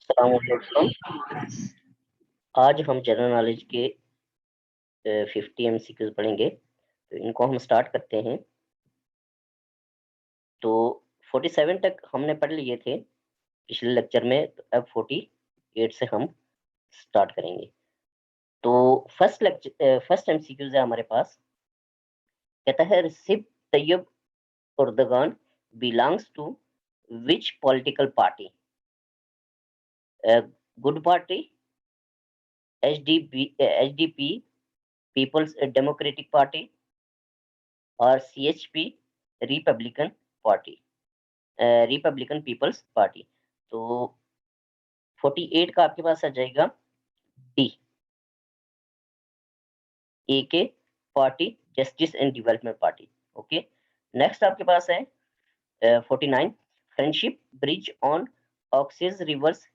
अस्सलामुअलैकुम। आज हम जनरल नॉलेज के 50 एमसीक्यूज पढ़ेंगे। तो इनको हम स्टार्ट करते हैं। तो 47 तक हमने पढ़ लिए थे पिछले लेक्चर में, तो अब 48 से हम स्टार्ट करेंगे। तो फर्स्ट एमसीक्यूज है हमारे पास। कहता है Recep Tayyip Erdogan belongs to which political party? Good Party, HDP, People's Democratic Party और CHP, Republican Party, Republican People's Party. तो 48 का आपके पास आ जाएगा डी, ए के party, justice and development party. Okay, next आपके पास है 49, friendship bridge on access reverse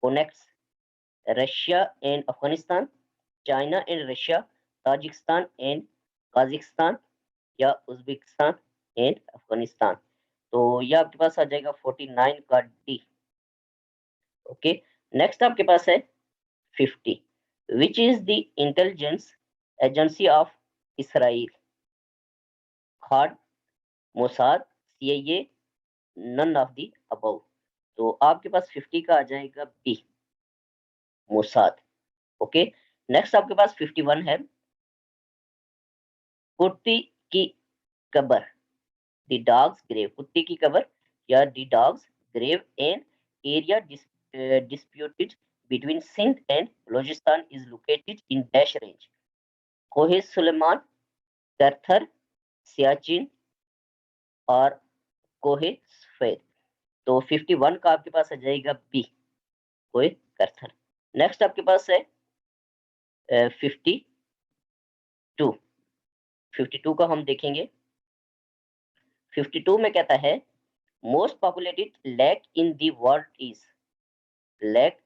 connects Russia and Afghanistan, China and Russia, Tajikistan and Kazakhstan या उज्बेकिस्तान एंड अफगानिस्तान। तो ये आपके पास आ जाएगा 49 का डी। ओके, नेक्स्ट आपके पास है 50, which is the intelligence agency of Israel? खाद, Mossad, CIA, none of the above. तो आपके पास 50 का आ जाएगा बी, मोसाद। ओके, नेक्स्ट आपके पास 51 है, कुत्ती की कब्र, द डॉग्स ग्रेव, कुत्ते की कब्र या the dog's grave an area disputed between Sindh and Balochistan is located in dash range, कोहे सुलेमान, करथर, सियाचिन और कोहे सफेद। तो 51 का आपके पास आ जाएगा बी, कोहे करथर। नेक्स्ट आपके पास है 52। 52 का हम देखेंगे। 52 में कहता है most populated lake in the world is Lake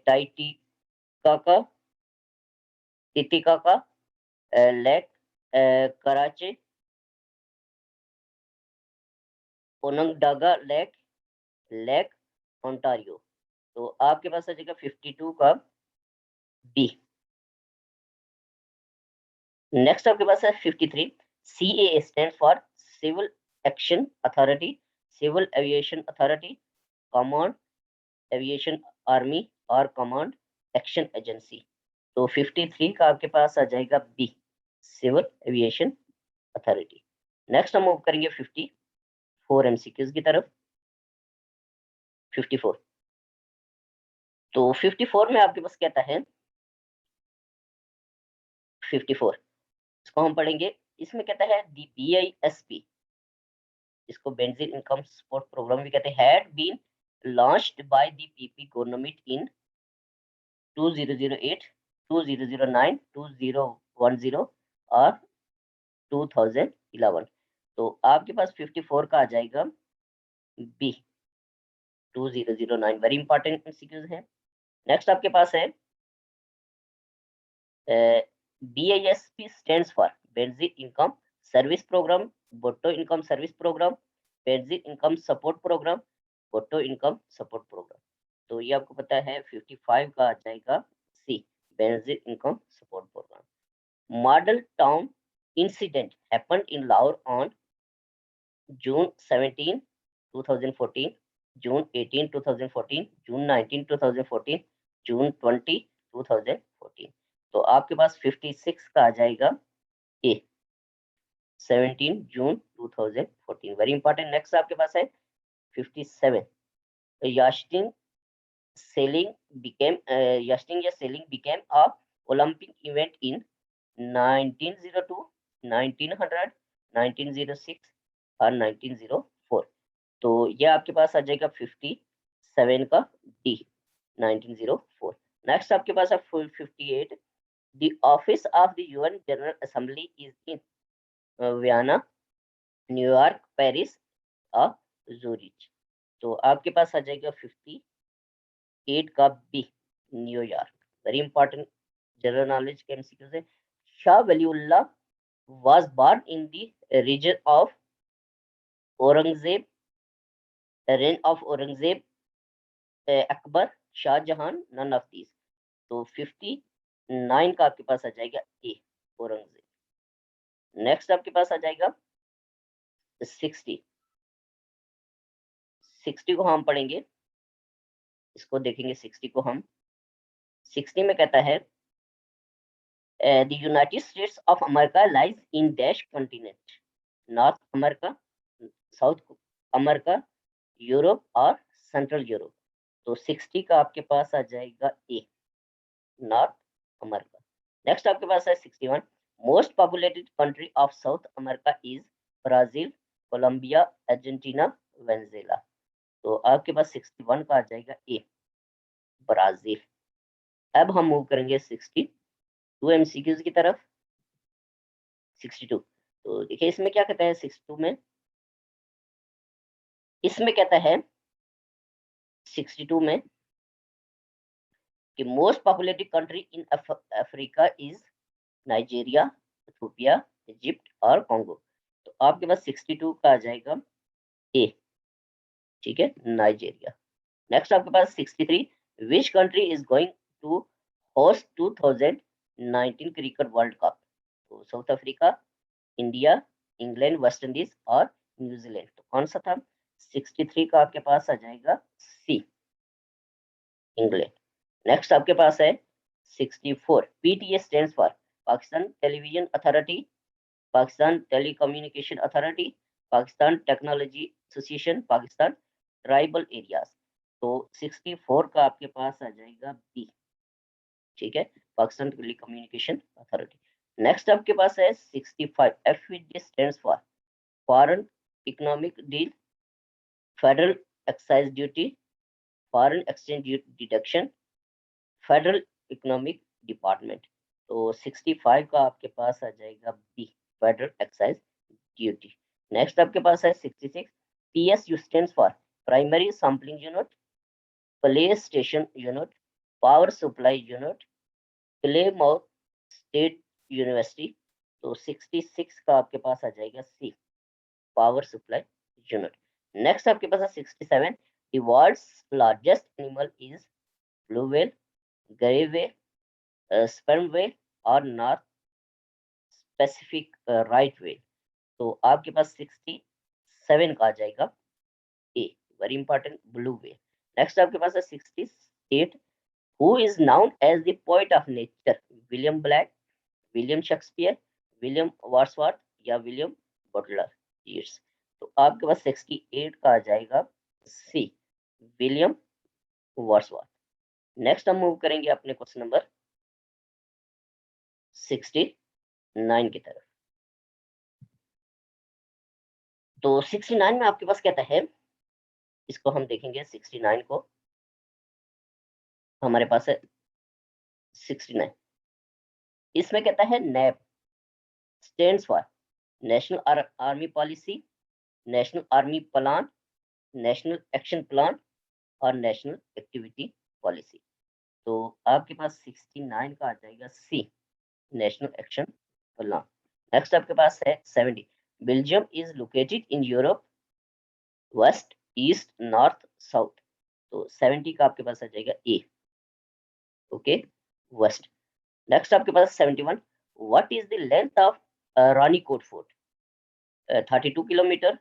Titicaca, Titicaca, Lake Karachay, Onondaga lake, lake Ontario. तो आपके पास आ जाएगा 52 का बी। नेक्स्ट आपके पास है 53, CAA stand for civil action authority, civil aviation authority, command aviation army और कमांड एक्शन एजेंसी। तो 53 का आपके पास आ जाएगा B, civil aviation authority. Next हम मूव करेंगे 54 एमसीक्यूज की तरफ। 54, तो 54 में आपके पास कहता है 54, इसको हम पढ़ेंगे। इसमें कहता है दी बीआईएसपी, इसको बेंजीन इनकम सपोर्ट प्रोग्राम भी कहते हैं, had been launched by the PP government in 2008, 2009, 2010 और 2011। तो आपके पास 54 का आ जाएगा बी, 2009। वेरी इंपॉर्टेंट एमसीक्यूज है। नेक्स्ट आपके पास है BISP stands for Benazir income service programme, Bhutto income service programme, Benazir income support programme, Bhutto income support programme. तो ये आपको पता है 55 का आ जाएगा C, Benazir income support programme. Model Town incident happened in Lahore on June 17, 2014, June 18, 2014, June 19, 2014, June 20, 2014। तो आपके पास 56 का आ जाएगा ए, 17 जून 2014। Very important. नेक्स्ट आपके पास है 57, यास्टिंग sailing became a Olympic event in 1902, 1900, 1906 और 1904। तो ये आपके पास आ जाएगा 57 का डी, 1904। नेक्स्ट आपके पास है 58, the office of the UN general assembly is in Vienna, New York, Paris और जूरिच। तो आपके पास आ जाएगा 58 का B, New York. Very important general knowledge के एमसीक्यूज है। Shah Waliullah was born in the region of Aurangzeb, reign of Aurangzeb, Akbar, Shahjahan, none of these. तो 59 का आपके पास आ जाएगा ए, औरंगजेब। नेक्स्ट आपके पास आ जाएगा 60। 60 को हम पढ़ेंगे, इसको देखेंगे 60 को हम। 60 में कहता है the United states of America lies in dash continent, north America, south America, Europe और सेंट्रल यूरोप। तो 60 का आपके पास आ जाएगा ए, नॉर्थ अमेरिका। नेक्स्ट आपके पास है 61। Most populated country of South America is Brazil, Colombia, Argentina, Venezuela. तो आपके पास 61 का आ जाएगा ए, ब्राजील। अब हम मूव करेंगे 62 एमसीक्यूज की तरफ। 62, तो देखिए इसमें क्या कहता है 62 में, इसमें कहता है 62 में कि most populated country in Africa is Nigeria, Ethiopia, Egypt और कॉन्गो। तो आपके पास 62 का आ जाएगा ए, ठीक है, नाइजीरिया। नेक्स्ट आपके पास 63। Which country is going to host 2019 cricket world cup? तो south Africa, India, England, West Indies और न्यूजीलैंड। तो कौन सा था? 63 का आपके पास आ जाएगा सी, इंग्लैंड। नेक्स्ट आपके पास है 64। PTA stands for Pakistan television authority, Pakistan telecommunication authority, Pakistan technology association, Pakistan tribal areas. तो 64 का आपके पास आ जाएगा बी, ठीक है, पाकिस्तान टेलीकम्युनिकेशन अथॉरिटी। नेक्स्ट आपके पास है 65। FED stands for foreign economic deal, federal excise duty, foreign exchange deduction, federal economic department. तो 65 का आपके पास आ जाएगा B, federal excise duty. Next आपके पास है 66। PSU stands for primary sampling unit, place station unit, power supply unit, Plymouth State University. तो 66 का आपके पास आ जाएगा C, power supply unit. Next आपके पास है 67। The world's largest animal is blue whale, grey whale, sperm whale और नॉर्थ पैसिफिक राइट व्हेल। तो आपके पास 67 का आ जाएगा A, very important, blue whale. Next आपके पास है 68। Who is known as the poet of nature? William Blake, William Shakespeare, William Wordsworth या विलियम बटलर यीट्स। तो आपके पास 68 का आ जाएगा सी, विलियम वर्ड्सवर्थ। नेक्स्ट हम मूव करेंगे अपने क्वेश्चन नंबर 69 की तरफ। तो 69 में आपके पास कहता है, इसको हम देखेंगे 69 को, हमारे पास है 69। इसमें कहता है NAP stands for national army policy, national army plan, national action plan और नेशनल एक्टिविटी पॉलिसी। तो आपके पास 69 का आ जाएगा C, national action plan. Next आपके पास है 70। Belgium is located in Europe, west, east, north, south. तो 70 का आपके पास आ जाएगा ए, ओके, वेस्ट। नेक्स्ट आपके पास 71। What is the length of Ranikot fort? 32 kilometre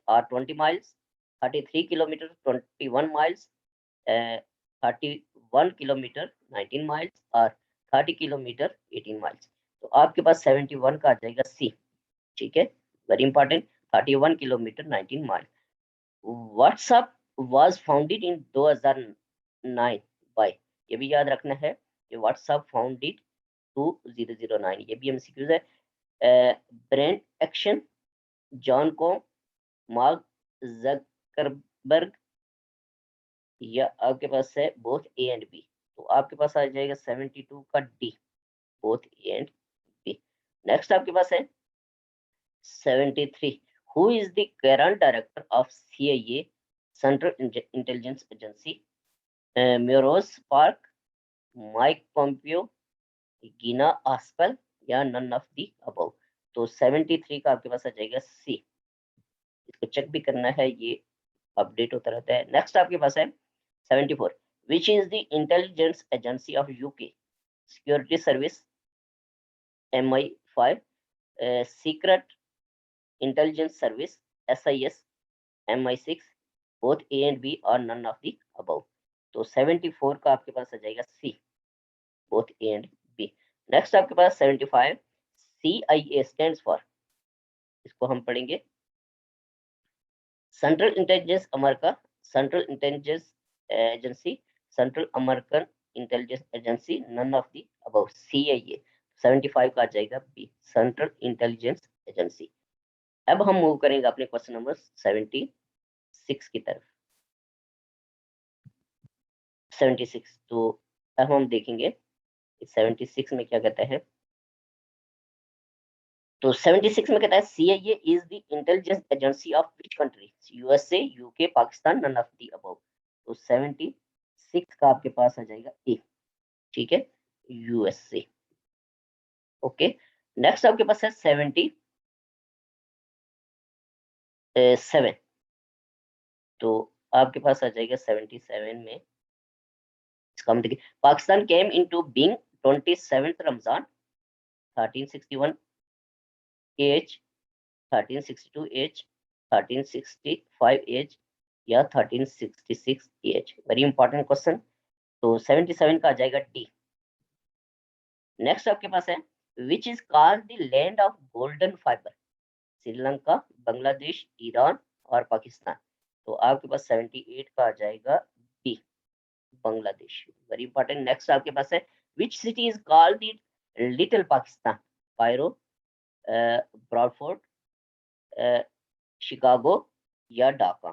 और 20 miles, 33 kilometre 21 miles, 31 kilometre 19 miles और 30 किलोमीटर 18 माइल्स। तो आपके पास 71 का आ जाएगा सी, ठीक है, very important, 31 kilometre 19 mile. WhatsApp was founded in 2009 by, ये भी याद रखना है कि व्हाट्सएप फाउंडेड 2009, ये भी एमसीक्यूज है। ब्रांड एक्शन, जॉन को, मार्क जकरबर्ग या आपके पास है बोथ ए एंड बी। तो आपके पास आ जाएगा 72 का D, both A and B. Next आपके पास है 73। Who is the current director of CIA, Central intelligence Agency? Muros Park, Mike Pompeo, Gina Haspel या नन ऑफ द अबव। तो 73 का आपके पास आ जाएगा सी, इसको चेक भी करना है, ये अपडेट होता रहता है। नेक्स्ट आपके पास है 74, विच is the intelligence agency of UK security service MI5, secret intelligence service SIS, MI6, both A and B or none of the above। तो 74 का आपके पास आ जाएगा C, both A and B। Next आपके पास 75, CIA stands for, इसको हम पढ़ेंगे central intelligence America, central intelligence agency, central American intelligence agency, none of the above, CIA। 75 का आ जाएगा B, सेंट्रल इंटेलिजेंस एजेंसी। अब हम मूव करेंगे अपने क्वेश्चन नंबर 76 की तरफ। 76, तो अब हम देखेंगे 76 में क्या कहता है। तो 76 में कहता है CIA is the intelligence agency of which country, USA, UK, Pakistan, none of the above. तो 76 का आपके पास आ जाएगा ए, ठीक है, USA। ओके, नेक्स्ट आपके पास है 77, तो आपके पास आ जाएगा 77 में, इसका हम देखिए, Pakistan came into being 27th Ramzan 1361 AH, 1362 AH, 1365 AH या 1366 AH। Very important question. तो 77 का आ जाएगा डी। नेक्स्ट आपके पास है which is called the land of golden fibre, Sri Lanka, Bangladesh, Iran और पाकिस्तान। तो आपके पास 78 का आ जाएगा D, Bangladesh. Very important. Next आपके पास है which city is called the little Pakistan, Cairo, ब्रॉडफोर्ड, Chicago या ढाका।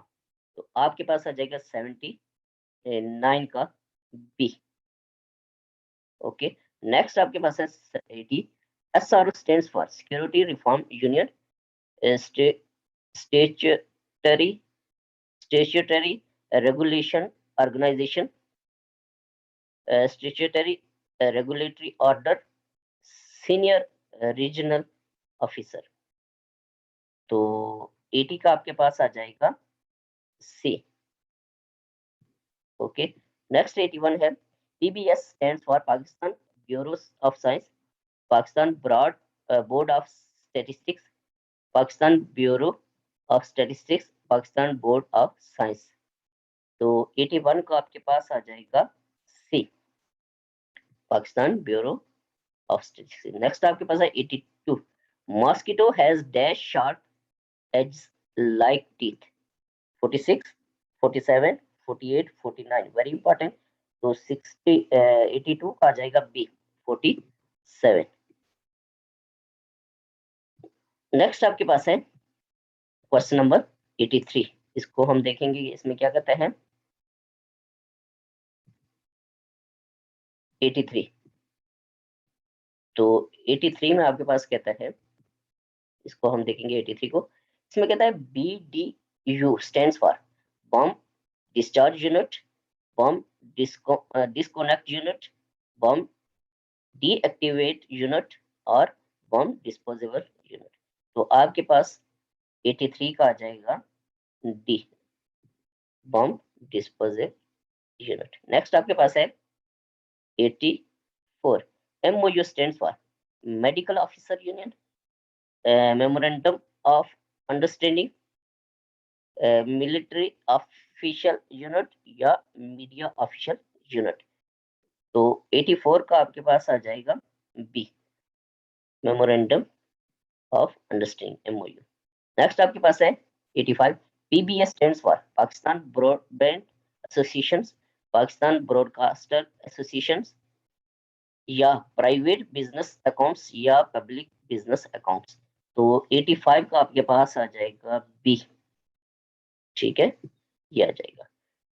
तो आपके पास आ जाएगा 79 का बी। ओके, नेक्स्ट आपके पास है 80, SRO stands for security reform union, statutory regulation organisation, statutory regulatory order, senior regional officer. तो 80 का आपके पास आ जाएगा सी। ओके, नेक्स्ट 81 है PBS stands for Pakistan bureau of science, Pakistan board of statistics, Pakistan bureau of statistics, Pakistan board of science. तो 81 का आपके पास आ जाएगा C, Pakistan bureau of statistics. Next आपके पास है 82, mosquito has dash sharp edge like teeth, 46, 47, 48, 49। Very important. तो 82 का आ जाएगा बी, 47। नेक्स्ट आपके पास है क्वेश्चन नंबर 83, इसको हम देखेंगे इसमें क्या कहता है। 83, तो 83 में आपके पास कहता है, इसको हम देखेंगे 83 को, इसमें कहता है BDU stands for bomb discharge unit, bomb disconnect unit, bomb deactivate unit और बॉम्ब डिस्पोजेबल यूनिट। तो आपके पास 83 का आ जाएगा D, bomb disposable unit. Next आपके पास है 84, MOU stands for medical officer union, memorandum of understanding, military official unit या मीडिया ऑफिशियल यूनिट। तो 84 का आपके पास आ जाएगा B, memorandum of understanding, MOU। Next आपके पास है 85, PBS stands for Pakistan broadband association, Pakistan broadcaster association या प्राइवेट बिजनेस अकाउंट्स या पब्लिक बिजनेस अकाउंट्स। तो 85 का आपके पास आ जाएगा बी, ठीक है, ये आ जाएगा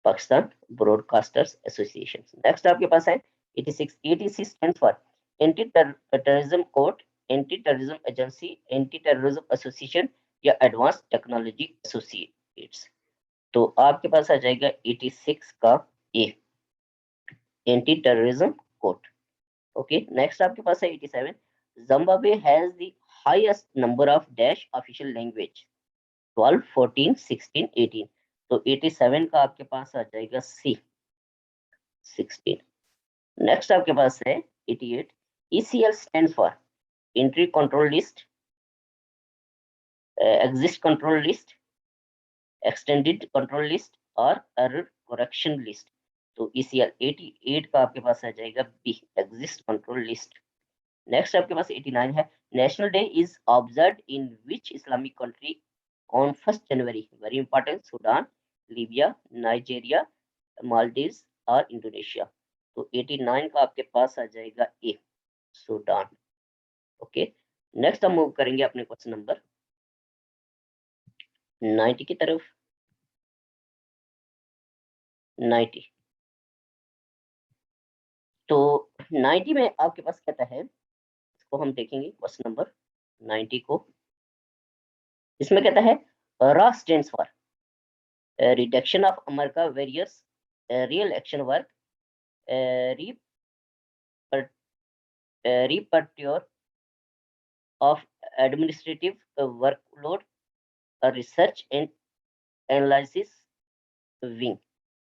पाकिस्तान ब्रॉडकास्टर्स एसोसिएशन। नेक्स्ट आपके पास है 86, ATC stands for anti terrorism court, anti terrorism agency, anti terrorism association या एडवांस टेक्नोलॉजी एसोसिएट्स। तो आपके पास आ जाएगा 86 का A, anti terrorism court. Okay, next आपके पास है 87, Zimbabwe has the highest number of dash official language, 12, 14, 16, 18। तो 87 का आपके पास आ जाएगा सी 16। नेक्स्ट आपके पास है 88। ECL stand for entry control list, exist control list, extended control list और एरर करेक्शन लिस्ट। तो ECL 88 का आपके पास आ जाएगा be exist control list. Next आपके पास 89 है। National day is observed in which Islamic country on 1 January? Very important. Sudan, Libya, Nigeria, Maldives और इंडोनेशिया। तो 89 का आपके पास आ जाएगा ए सूडान। ओके, नेक्स्ट हम मूव करेंगे अपने क्वेश्चन नंबर 90 की तरफ। 90, तो 90 में आपके पास कहता है, इसको हम देखेंगे क्वेश्चन नंबर 90 को। इसमें कहता है raw stands for reduction of America various real action work, repertoire of administrative workload, research and analysis wing।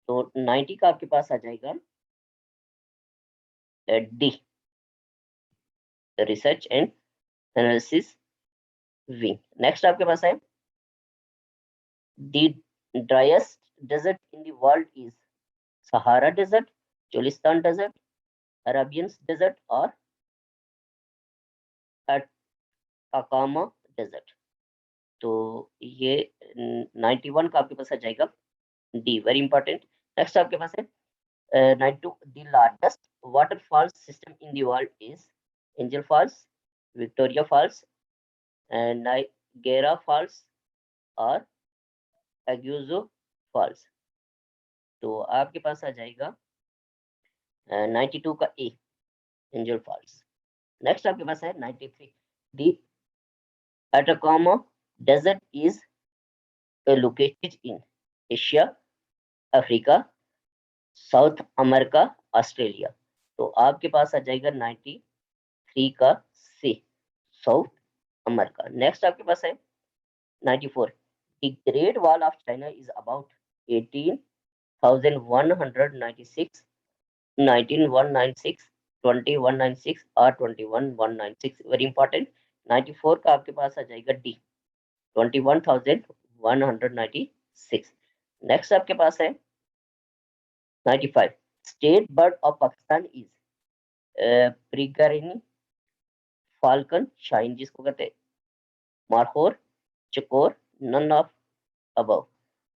तो 90 का आपके पास आ जाएगा D research and analysis wing. Next आपके पास है the driest desert in the world is Sahara desert, Cholistan desert, Arabian desert और अकामा डेजर्ट। तो ये 91 का आपके पास आ जाएगा डी, वेरी इंपॉर्टेंट। नेक्स्ट आपके पास है 92। The largest waterfall system in the world is Angel Falls, Victoria Falls, Niagara Falls और एग्यूजो फॉल्स। तो आपके पास आ जाएगा 92 का ए एंजल फॉल्स। नेक्स्ट आपके पास है 93। The Atacama Desert is located in Asia, Africa, south America, Australia. तो आपके पास आ जाएगा 93 का सी साउथ अमेरिका। नेक्स्ट आपके पास है 94। The great wall of China is about 18,196, 19,196, 20,196 और 21,196। Very important. 94 का आपके पास आ जाएगा डी 21,196। नेक्स्ट आपके पास है 95। State bird of Pakistan is peregrine, falcon, शाइन जिसको कहते हैं, मारखोर, चकोर, नन ऑफ अबव।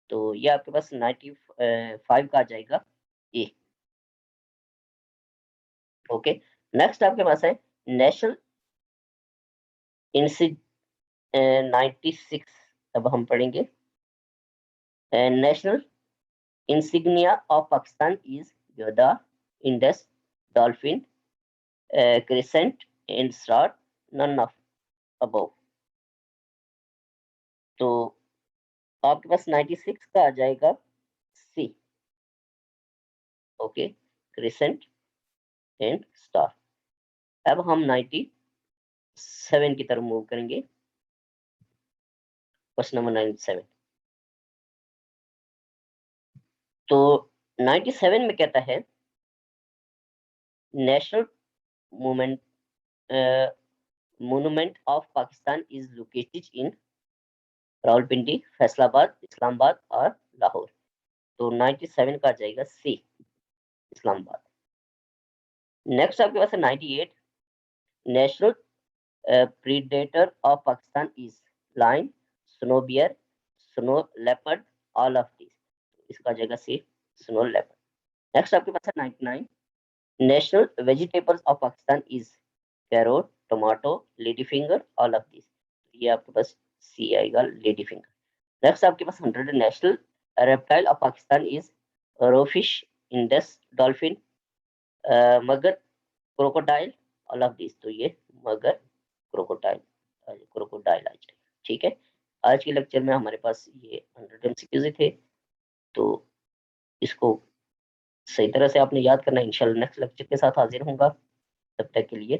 तो ये आपके पास 95 का आ जाएगा ए। ओके, नेक्स्ट आपके पास है नेशनल इंसिड 96। अब हम पढ़ेंगे national insignia of Pakistan is योदा, Indus, dolphin, crescent and star, none of above. तो आपके पास 96 का आ जाएगा C. Okay, crescent and star. अब हम 97 की तरफ मूव करेंगे। Question number 97। तो 97 में कहता है national movement monument of Pakistan is located in Rawalpindi, Faisalabad, Islamabad और लाहौर। तो 97 का आ जाएगा सी इस्लामाबाद। नेक्स्ट आपके पास है 98। National predator of Pakistan is lion, snow bear, snow leopard, all of this. इसका आ जाएगा सी स्नो लेपर्ड। नेक्स्ट आपके पास है 99। National vegetables of Pakistan is carrot, tomato, lady finger, all of this. ये आपके पास सी आएगा लेडी फिंगर। नेक्स्ट आपके पास 100। National reptile of Pakistan is रोफिश, Indus, dolphin, mugger, crocodile, all of this. तो ये मगर, क्रोकोडाइल आ जाएगा। ठीक है, आज के लेक्चर में हमारे पास ये 100 MCQs थे। तो इसको सही तरह से आपने याद करना है। इंशाल्लाह नेक्स्ट लेक्चर के साथ हाजिर होऊंगा। तब तक के लिए